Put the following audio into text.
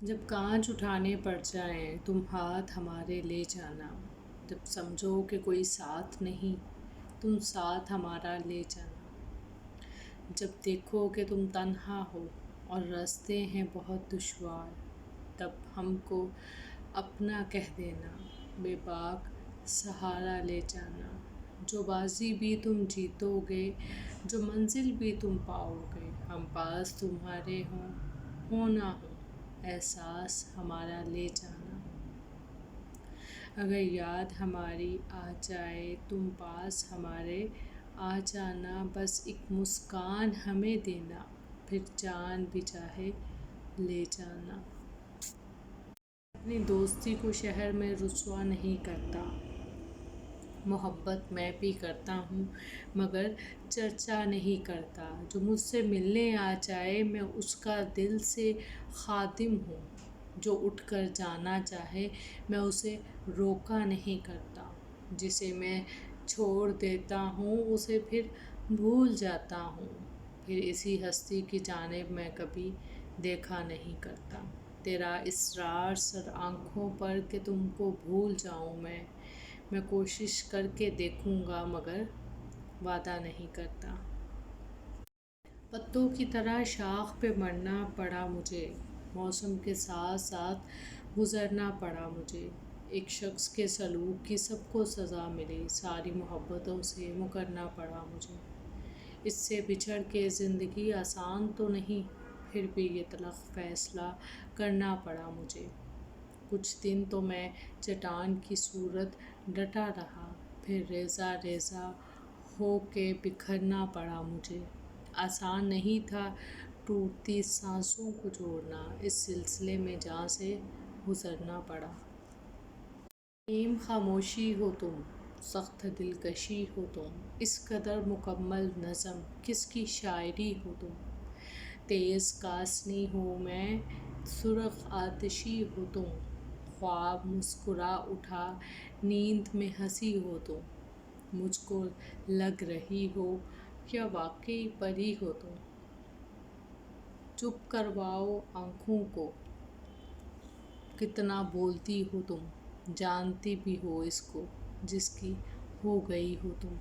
جب کانچ اٹھانے پڑ جائیں تم ہاتھ ہمارے لے جانا، جب سمجھو کہ کوئی ساتھ نہیں تم ساتھ ہمارا لے جانا، جب دیکھو کہ تم تنہا ہو اور راستے ہیں بہت دشوار، تب ہم کو اپنا کہہ دینا، بے باک سہارا لے جانا۔ جو بازی بھی تم جیتو گے، جو منزل بھی تم پاؤ گے، ہم پاس تمہارے ہوں نہ ہوں، احساس ہمارا لے جانا۔ اگر یاد ہماری آ جائے تم پاس ہمارے آ جانا، بس ایک مسکان ہمیں دینا، پھر جان بھی چاہے لے جانا۔ اپنی دوستی کو شہر میں رسوا نہیں کرتا، محبت میں بھی کرتا ہوں مگر چرچا نہیں کرتا۔ جو مجھ سے ملنے آ جائے میں اس کا دل سے خادم ہوں، جو اٹھ کر جانا چاہے میں اسے روکا نہیں کرتا۔ جسے میں چھوڑ دیتا ہوں اسے پھر بھول جاتا ہوں، پھر اسی ہستی کی جانب میں کبھی دیکھا نہیں کرتا۔ تیرا اصرار سر آنکھوں پر کہ تم کو بھول جاؤں میں کوشش کر کے دیکھوں گا مگر وعدہ نہیں کرتا۔ پتوں کی طرح شاخ پہ مرنا پڑا مجھے، موسم کے ساتھ ساتھ گزرنا پڑا مجھے۔ ایک شخص کے سلوک کی سب کو سزا ملی، ساری محبتوں سے مکرنا پڑا مجھے۔ اس سے بچھڑ کے زندگی آسان تو نہیں، پھر بھی یہ تلخ فیصلہ کرنا پڑا مجھے۔ کچھ دن تو میں چٹان کی صورت ڈٹا رہا، پھر ریزہ ریزہ ہو کے بکھرنا پڑا مجھے۔ آسان نہیں تھا ٹوٹتی سانسوں کو جوڑنا، اس سلسلے میں جاں سے گزرنا پڑا۔ حلیم خاموشی ہو تم، سخت دلکشی ہو تم، اس قدر مکمل نظم کس کی شاعری ہو تم۔ تیز کاسنی ہوں میں، سرخ آتشی ہو تم، خواب مسکرا اٹھا نیند میں ہنسی ہو تم۔ مجھ کو لگ رہی ہو یا واقعی پری ہو تم۔ چپ کرواؤ آنکھوں کو، کتنا بولتی ہو تم، جانتی بھی ہو اس کو جس کی ہو گئی ہو تم۔